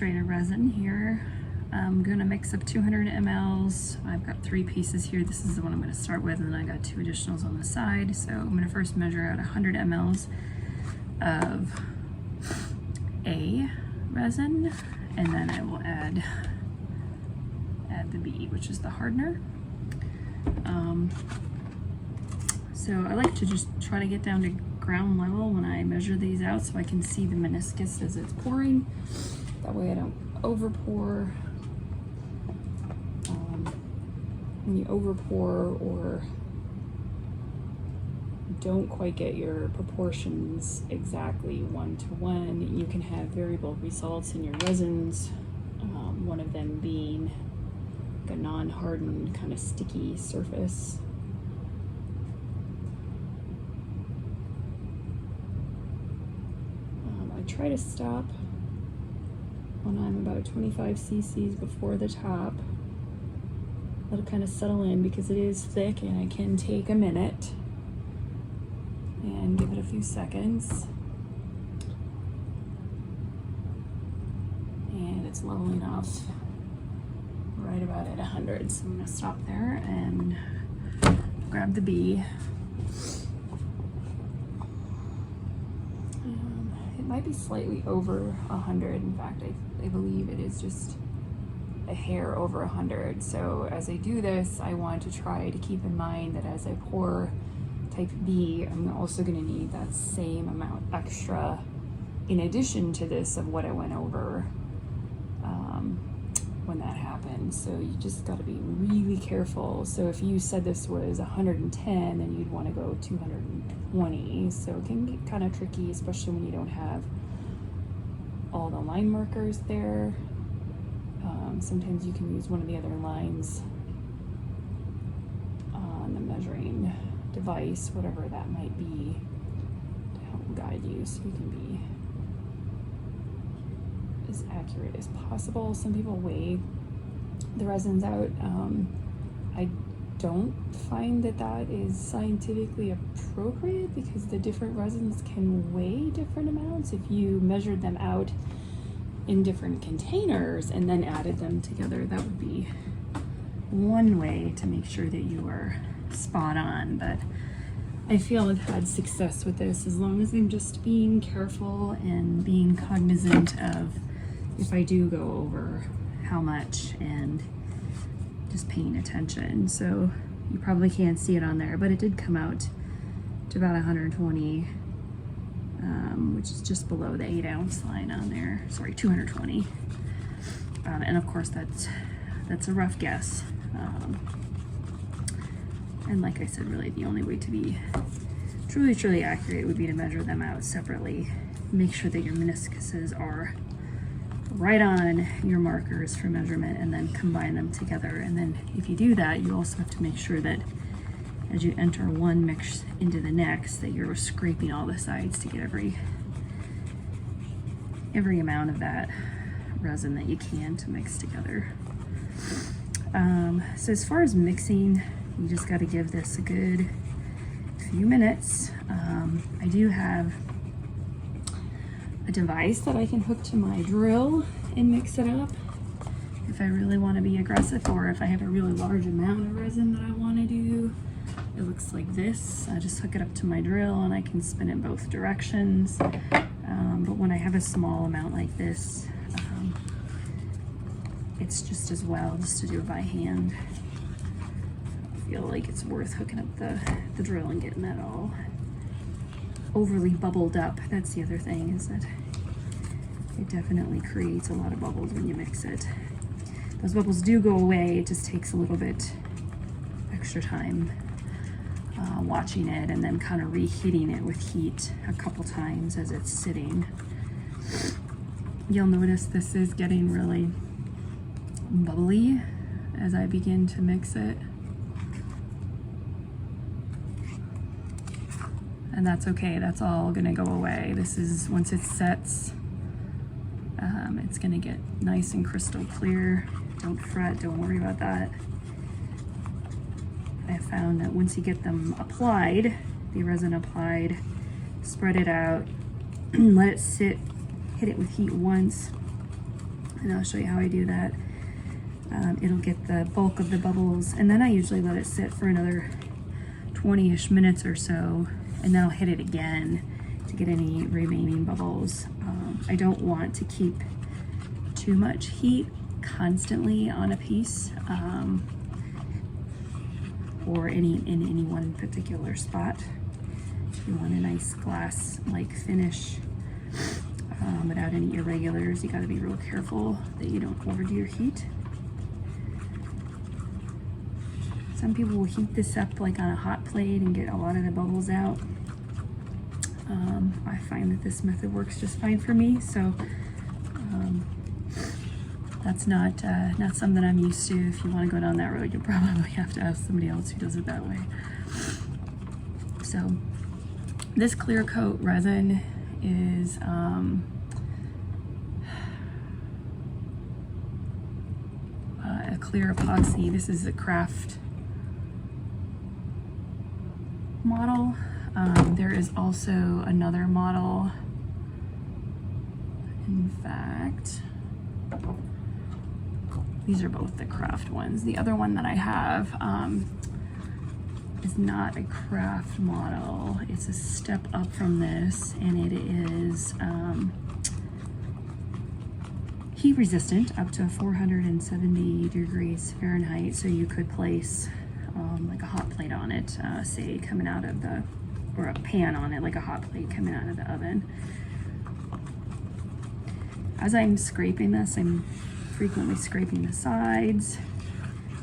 concentrated resin here. I'm gonna mix up 200 mLs. I've got 3 pieces here. This is the one I'm gonna start with, and then I got 2 additionals on the side. So I'm gonna first measure out 100 mLs of A resin, and then I will add the B, which is the hardener. So I like to just try to get down to ground level when I measure these out so I can see the meniscus as it's pouring. That way I don't over pour. When you over pour or don't quite get your proportions exactly 1-to-1, you can have variable results in your resins. One of them being a non-hardened kind of sticky surface. I try to stop when I'm about 25 cc's before the top. Let it kind of settle in because it is thick and it can take a minute. And give it a few seconds. And it's leveling off right about at 100. So I'm gonna stop there and grab the B. It might be slightly over 100. In fact, I believe it is just a hair over 100. So as I do this, I want to try to keep in mind that as I pour type B, I'm also going to need that same amount extra in addition to this of what I went over when that happened. So you just got to be really careful. So if you said this was 110, then you'd want to go 220. So it can get kind of tricky, especially when you don't have all the line markers there. Sometimes you can use one of the other lines on the measuring device, whatever that might be, to help guide you so you can be as accurate as possible. Some people weigh the resins out. I don't find that that is scientifically appropriate because the different resins can weigh different amounts. If you measured them out in different containers and then added them together, that would be one way to make sure that you are spot on. But I feel I've had success with this as long as I'm just being careful and being cognizant of if I do go over how much and just paying attention. So you probably can't see it on there, but it did come out to about 120, which is just below the 8-ounce line on there. Sorry, 220. And of course that's a rough guess. And like I said, really the only way to be truly accurate would be to measure them out separately. Make sure that your meniscuses are right on your markers for measurement and then combine them together. And then if you do that, you also have to make sure that as you enter one mix into the next, that you're scraping all the sides to get every amount of that resin that you can to mix together. So as far as mixing, you just got to give this a good few minutes. I do have a device that I can hook to my drill and mix it up if I really want to be aggressive, or if I have a really large amount of resin that I want to do. It looks like this. I just hook it up to my drill and I can spin it both directions. But when I have a small amount like this, it's just as well just to do it by hand. I feel like it's worth hooking up the drill and getting that all overly bubbled up. That's the other thing, is that it definitely creates a lot of bubbles when you mix it. Those bubbles do go away, it just takes a little bit extra time watching it and then kind of reheating it with heat a couple times as it's sitting. You'll notice this is getting really bubbly as I begin to mix it. And that's okay, that's all gonna go away. This is, once it sets, it's gonna get nice and crystal clear. Don't fret, don't worry about that. I found that once you get them applied, the resin applied, spread it out, let it sit, hit it with heat once, and I'll show you how I do that. It'll get the bulk of the bubbles, and then I usually let it sit for another 20-ish minutes or so, and then I'll hit it again to get any remaining bubbles. I don't want to keep too much heat constantly on a piece, or in any one particular spot. You want a nice glass-like finish without any irregulars. You got to be real careful that you don't overdo your heat. Some people will heat this up like on a hot plate and get a lot of the bubbles out. I find that this method works just fine for me, so that's not something I'm used to. If you want to go down that road, you'll probably have to ask somebody else who does it that way. So this clear coat resin is a clear epoxy. This is a craft model. There is also another model. In fact, these are both the craft ones. The other one that I have is not a craft model. It's a step up from this, and it is heat resistant up to 470 degrees Fahrenheit. So you could place like a hot plate on it, say coming out of the, or a pan on it, like a hot plate coming out of the oven. As I'm scraping this, I'm frequently scraping the sides,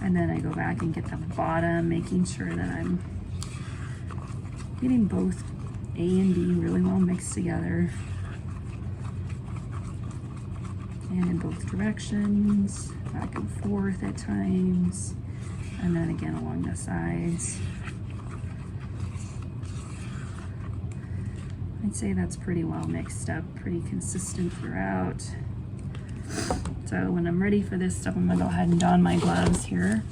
and then I go back and get the bottom, making sure that I'm getting both A and B really well mixed together, and in both directions, back and forth at times, and then again along the sides. I'd say that's pretty well mixed up, pretty consistent throughout. So when I'm ready for this stuff, I'm gonna go ahead and don my gloves here.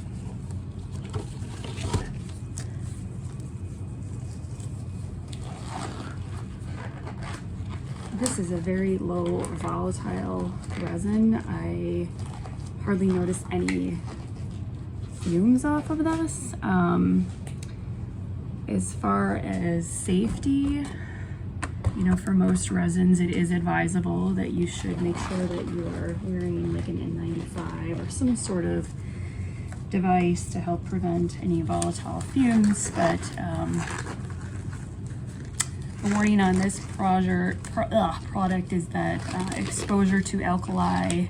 This is a very low volatile resin. I hardly notice any fumes off of this. As far as safety, you know, for most resins, it is advisable that you should make sure that you are wearing like an N95 or some sort of device to help prevent any volatile fumes. But the warning on this product is that exposure to alkali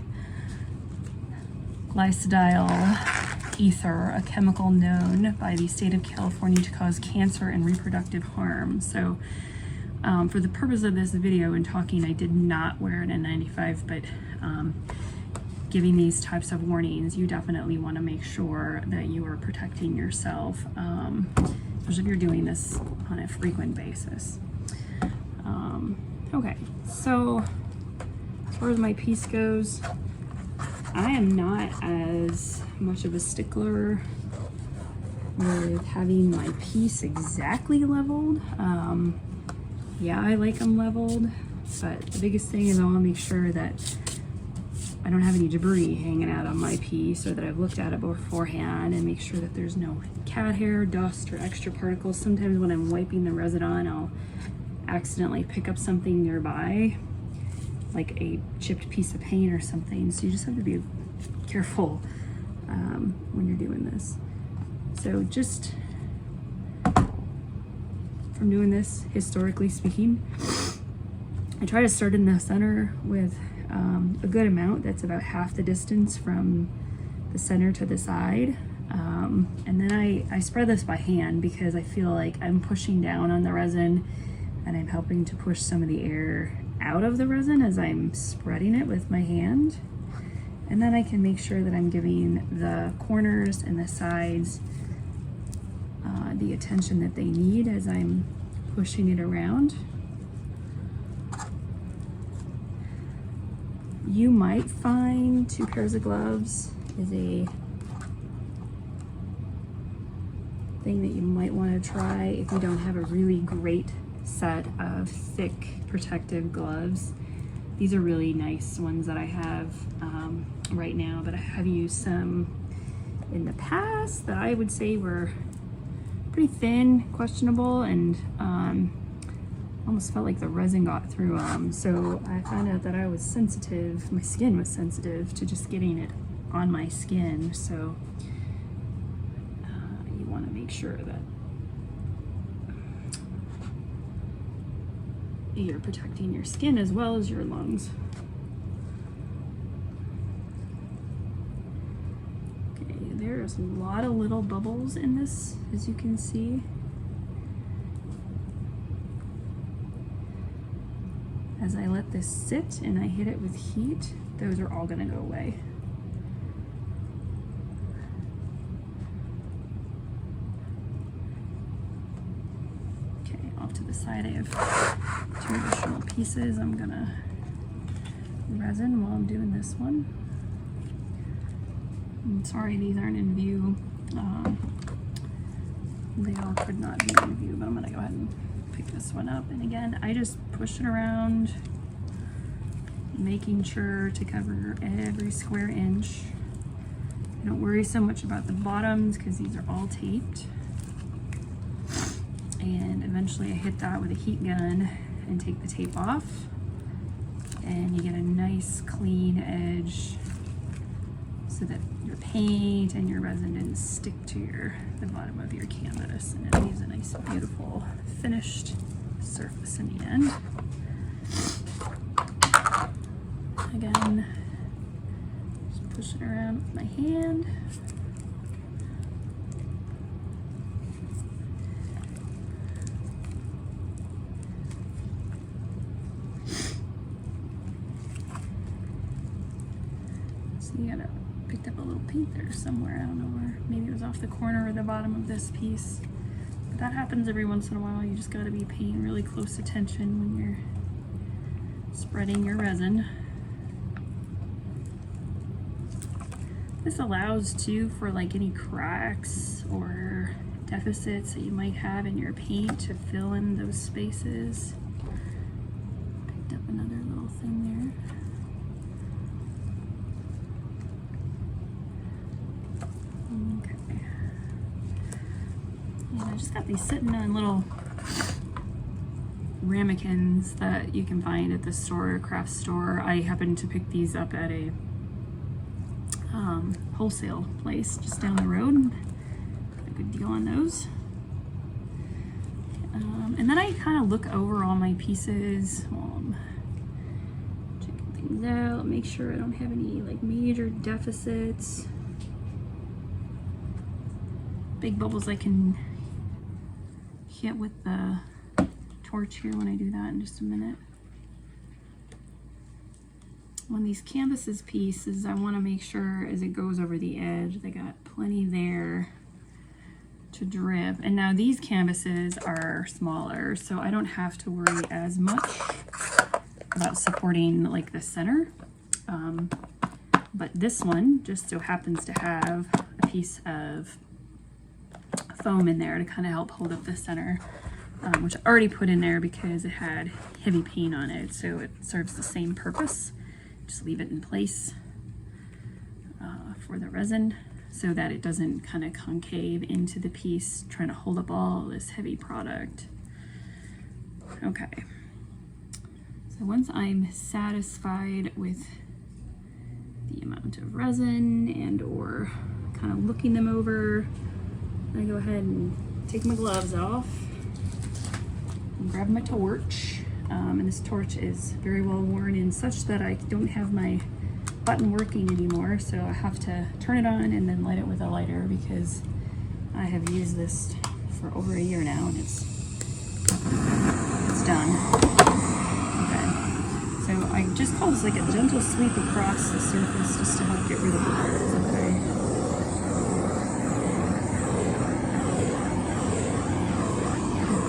glycidyl ether, a chemical known by the state of California to cause cancer and reproductive harm. So for the purpose of this video and talking, I did not wear an N95, but giving these types of warnings, you definitely want to make sure that you are protecting yourself, especially if you're doing this on a frequent basis. Okay, so as far as my piece goes, I am not as much of a stickler with having my piece exactly leveled. Yeah, I like them leveled, but the biggest thing is I want to make sure that I don't have any debris hanging out on my piece, or that I've looked at it beforehand and make sure that there's no cat hair, dust, or extra particles. Sometimes when I'm wiping the resin on, I'll accidentally pick up something nearby, like a chipped piece of paint or something. So you just have to be careful when you're doing this. So just from doing this, historically speaking, I try to start in the center with a good amount that's about half the distance from the center to the side, and then I spread this by hand because I feel like I'm pushing down on the resin and I'm helping to push some of the air out of the resin as I'm spreading it with my hand. And then I can make sure that I'm giving the corners and the sides the attention that they need as I'm pushing it around. You might find 2 pairs of gloves is a thing that you might want to try if you don't have a really great set of thick protective gloves. These are really nice ones that I have right now, but I have used some in the past that I would say were pretty thin, questionable, and almost felt like the resin got through them. So I found out that I was sensitive, my skin was sensitive to just getting it on my skin. So you want to make sure that you're protecting your skin as well as your lungs. Okay, there's a lot of little bubbles in this, as you can see. As I let this sit and I hit it with heat, those are all gonna go away. Off to the side, I have 2 additional pieces. I'm gonna resin while I'm doing this one. I'm sorry these aren't in view. They all could not be in view, but I'm gonna go ahead and pick this one up. And again, I just push it around, making sure to cover every square inch. I don't worry so much about the bottoms because these are all taped. And eventually I hit that with a heat gun and take the tape off, and you get a nice clean edge so that your paint and your resin didn't stick to the bottom of your canvas, and it leaves a nice beautiful finished surface in the end. Again, just push it around with my hand. You gotta picked up a little paint there somewhere. I don't know where. Maybe it was off the corner or the bottom of this piece. But that happens every once in a while. You just gotta be paying really close attention when you're spreading your resin. This allows too for like any cracks or deficits that you might have in your paint to fill in those spaces. Picked up another little thing there. I just got these sitting on little ramekins that you can find at the store, craft store. I happened to pick these up at a wholesale place just down the road. Got a good deal on those. And then I kind of look over all my pieces, checking things out, make sure I don't have any like major deficits. Big bubbles I can hit with the torch here when I do that in just a minute. On these canvases pieces, I want to make sure as it goes over the edge, they got plenty there to drip. And now these canvases are smaller, so I don't have to worry as much about supporting like the center. But this one just so happens to have a piece of foam in there to kind of help hold up the center, which I already put in there because it had heavy paint on it, so it serves the same purpose. Just leave it in place for the resin so that it doesn't kind of concave into the piece, trying to hold up all this heavy product. Okay, so once I'm satisfied with the amount of resin and or kind of looking them over, I go ahead and take my gloves off and grab my torch. And this torch is very well worn in such that I don't have my button working anymore, so I have to turn it on and then light it with a lighter because I have used this for over a year now and it's done. Okay, so I just call this like a gentle sweep across the surface just to help get rid of the bubbles. Okay.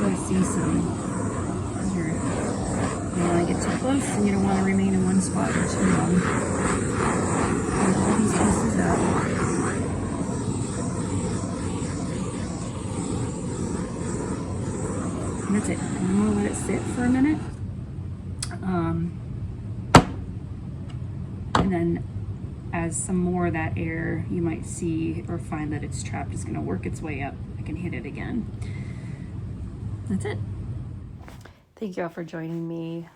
I see some. You don't want to get too close and you don't want to remain in one spot for too long. Pull all these pieces out. And that's it. I'm going to let it sit for a minute. And then as some more of that air you might see or find that it's trapped is going to work its way up, I can hit it again. That's it. Thank you all for joining me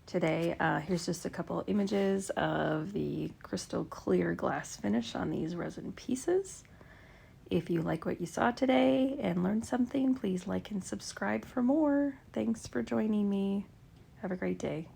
today. Here's just a couple images of the crystal clear glass finish on these resin pieces. If you like what you saw today and learned something, please like and subscribe for more. Thanks for joining me. Have a great day.